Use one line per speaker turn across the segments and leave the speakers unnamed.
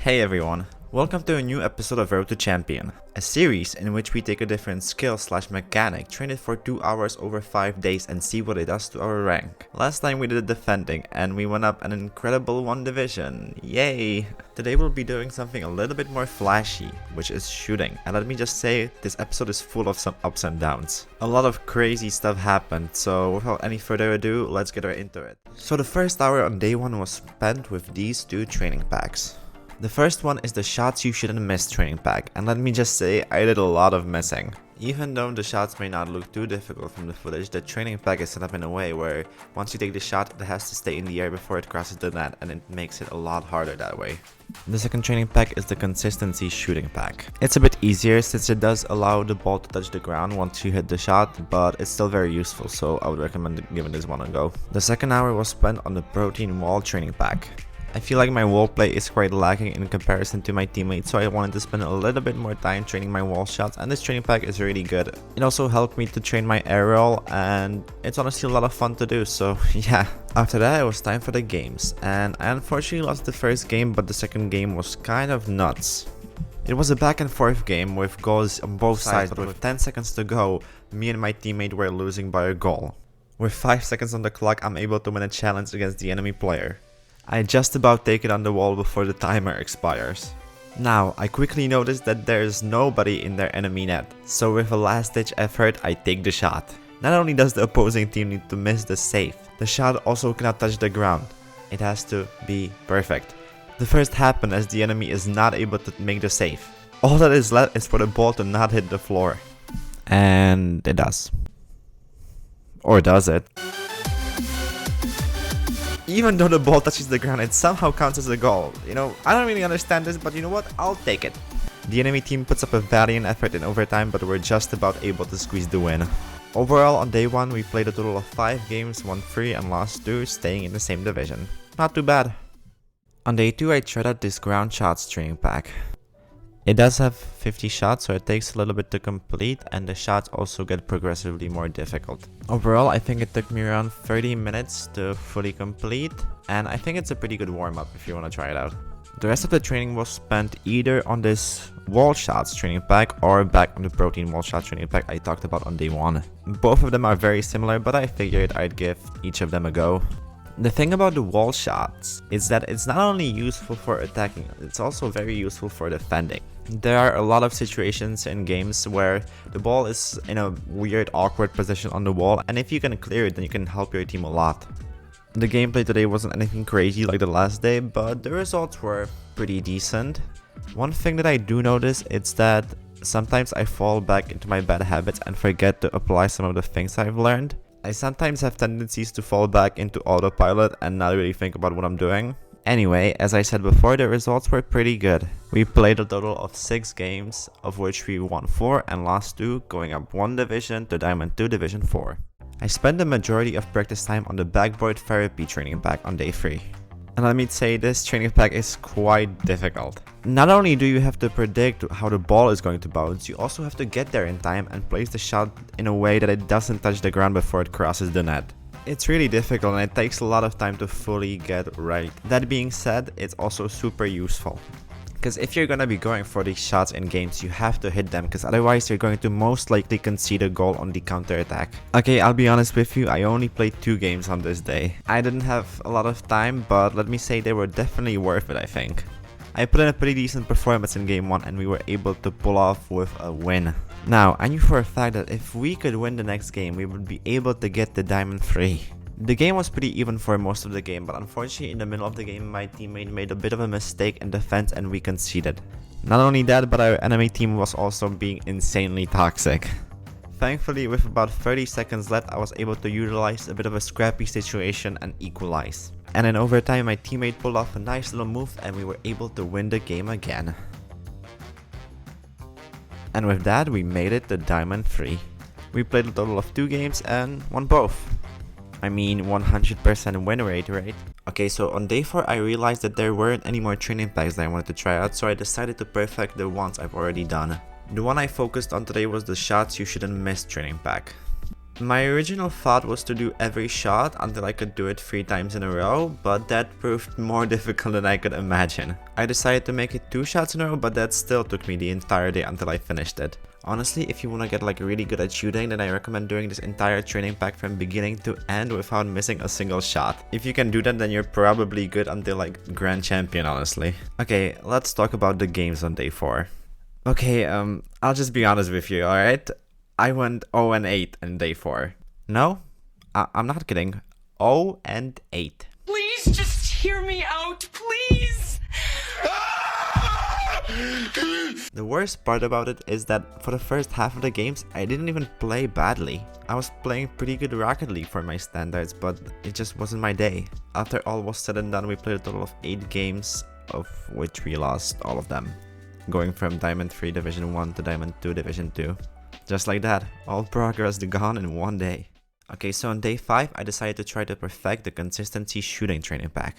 Hey everyone, welcome to a new episode of Road to Champion, a series in which we take a different skill / mechanic, train it for 2 hours over 5 days and see what it does to our rank. Last time we did defending and we went up an incredible 1 division, yay! Today we'll be doing something a little bit more flashy, which is shooting, and let me just say, this episode is full of some ups and downs. A lot of crazy stuff happened, so without any further ado, let's get right into it. So the first hour on day 1 was spent with these 2 training packs. The first one is the shots you shouldn't miss training pack, and let me just say, I did a lot of missing. Even though the shots may not look too difficult from the footage, the training pack is set up in a way where once you take the shot, it has to stay in the air before it crosses the net, and it makes it a lot harder that way. The second training pack is the consistency shooting pack. It's a bit easier since it does allow the ball to touch the ground once you hit the shot, but it's still very useful, so I would recommend giving this one a go. The second hour was spent on the protein wall training pack. I feel like my wall play is quite lacking in comparison to my teammates, so I wanted to spend a little bit more time training my wall shots, and this training pack is really good. It also helped me to train my aerial, and it's honestly a lot of fun to do, so yeah. After that it was time for the games, and I unfortunately lost the first game, but the second game was kind of nuts. It was a back and forth game with goals on both sides, but with 10 seconds to go, me and my teammate were losing by a goal. With 5 seconds on the clock, I'm able to win a challenge against the enemy player. I just about take it on the wall before the timer expires. Now, I quickly noticed that there's nobody in their enemy net, so with a last ditch effort, I take the shot. Not only does the opposing team need to miss the save, the shot also cannot touch the ground. It has to be perfect. The first happened as the enemy is not able to make the save. All that is left is for the ball to not hit the floor. And it does. Or does it? Even though the ball touches the ground, it somehow counts as a goal. You know, I don't really understand this, but you know what? I'll take it. The enemy team puts up a valiant effort in overtime, but we're just about able to squeeze the win. Overall, on day 1, we played a total of 5 games, won 3 and lost 2, staying in the same division. Not too bad. On day 2, I tried out this ground shots training pack. It does have 50 shots, so it takes a little bit to complete, and the shots also get progressively more difficult. Overall, I think it took me around 30 minutes to fully complete, and I think it's a pretty good warm-up if you want to try it out. The rest of the training was spent either on this wall shots training pack or back on the protein wall shots training pack I talked about on day 1. Both of them are very similar, but I figured I'd give each of them a go. The thing about the wall shots is that it's not only useful for attacking, it's also very useful for defending. There are a lot of situations in games where the ball is in a weird, awkward position on the wall, and if you can clear it, then you can help your team a lot. The gameplay today wasn't anything crazy like the last day, but the results were pretty decent. One thing that I do notice is that sometimes I fall back into my bad habits and forget to apply some of the things I've learned. I sometimes have tendencies to fall back into autopilot and not really think about what I'm doing. Anyway, as I said before, the results were pretty good. We played a total of 6 games, of which we won 4 and lost 2, going up 1 division to Diamond 2 Division 4. I spent the majority of practice time on the Backbord therapy training pack on day 3. And let me say, this training pack is quite difficult. Not only do you have to predict how the ball is going to bounce, you also have to get there in time and place the shot in a way that it doesn't touch the ground before it crosses the net. It's really difficult and it takes a lot of time to fully get right. That being said, it's also super useful. Because if you're gonna be going for these shots in games, you have to hit them, because otherwise you're going to most likely concede a goal on the counter attack. Okay, I'll be honest with you, I only played 2 games on this day. I didn't have a lot of time, but let me say they were definitely worth it, I think. I put in a pretty decent performance in game 1 and we were able to pull off with a win. Now, I knew for a fact that if we could win the next game, we would be able to get the Diamond 3. The game was pretty even for most of the game, but unfortunately in the middle of the game my teammate made a bit of a mistake in defense and we conceded. Not only that, but our enemy team was also being insanely toxic. Thankfully, with about 30 seconds left, I was able to utilize a bit of a scrappy situation and equalize. And in overtime, my teammate pulled off a nice little move and we were able to win the game again. And with that, we made it to Diamond 3. We played a total of 2 games and won both. I mean, 100% win rate, right? Okay, so on day 4, I realized that there weren't any more training packs that I wanted to try out, so I decided to perfect the ones I've already done. The one I focused on today was the shots you shouldn't miss training pack. My original thought was to do every shot until I could do it 3 times in a row, but that proved more difficult than I could imagine. I decided to make it 2 shots in a row, but that still took me the entire day until I finished it. Honestly, if you want to get like really good at shooting, then I recommend doing this entire training pack from beginning to end without missing a single shot. If you can do that, then you're probably good until like Grand Champion, honestly. Okay, let's talk about the games on day 4. Okay, I'll just be honest with you, alright? I went 0-8 in day 4. No, I'm not kidding. 0-8.
Please just hear me out, please!
The worst part about it is that for the first half of the games, I didn't even play badly. I was playing pretty good Rocket League for my standards, but it just wasn't my day. After all was said and done, we played a total of 8 games, of which we lost all of them. Going from Diamond 3 Division 1 to Diamond 2 Division 2. Just like that, all progress gone in one day. Okay, so on day 5, I decided to try to perfect the consistency shooting training pack.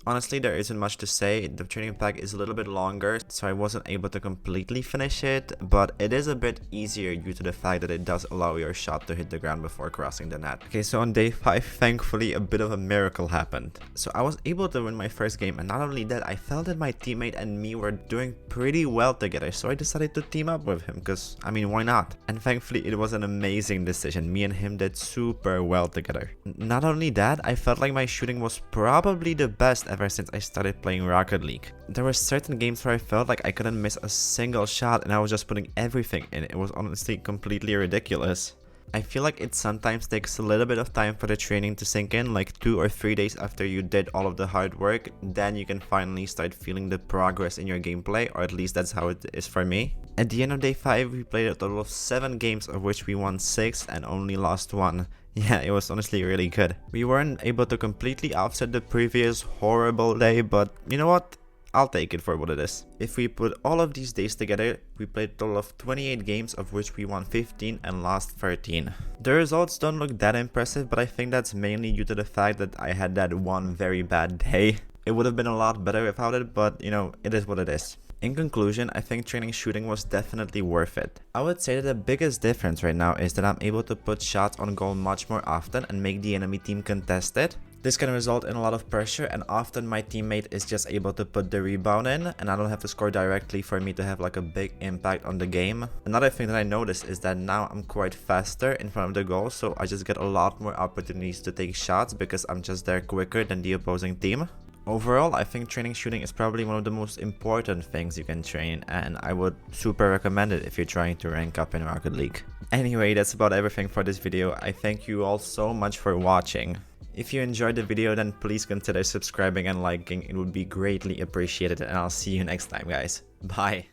Honestly, there isn't much to say. The training pack is a little bit longer, so I wasn't able to completely finish it, but it is a bit easier due to the fact that it does allow your shot to hit the ground before crossing the net. Okay, so on day 5, thankfully, a bit of a miracle happened. So I was able to win my first game, and not only that, I felt that my teammate and me were doing pretty well together, so I decided to team up with him, because, I mean, why not? And thankfully, it was an amazing decision. Me and him did super well together. Not only that, I felt like my shooting was probably the best ever since I started playing Rocket League. There were certain games where I felt like I couldn't miss a single shot and I was just putting everything in. It was honestly completely ridiculous. I feel like it sometimes takes a little bit of time for the training to sink in, like 2 or 3 days after you did all of the hard work, then you can finally start feeling the progress in your gameplay, or at least that's how it is for me. At the end of day 5, we played a total of 7 games, of which we won 6 and only lost 1. Yeah, it was honestly really good. We weren't able to completely offset the previous horrible day, but you know what? I'll take it for what it is. If we put all of these days together, we played a total of 28 games, of which we won 15 and lost 13. The results don't look that impressive, but I think that's mainly due to the fact that I had that one very bad day. It would have been a lot better without it, but you know, it is what it is. In conclusion, I think training shooting was definitely worth it. I would say that the biggest difference right now is that I'm able to put shots on goal much more often and make the enemy team contest it. This can result in a lot of pressure, and often my teammate is just able to put the rebound in and I don't have to score directly for me to have like a big impact on the game. Another thing that I noticed is that now I'm quite faster in front of the goal, so I just get a lot more opportunities to take shots because I'm just there quicker than the opposing team. Overall, I think training shooting is probably one of the most important things you can train, and I would super recommend it if you're trying to rank up in Rocket League. Anyway, that's about everything for this video. I thank you all so much for watching. If you enjoyed the video, then please consider subscribing and liking. It would be greatly appreciated, and I'll see you next time, guys. Bye!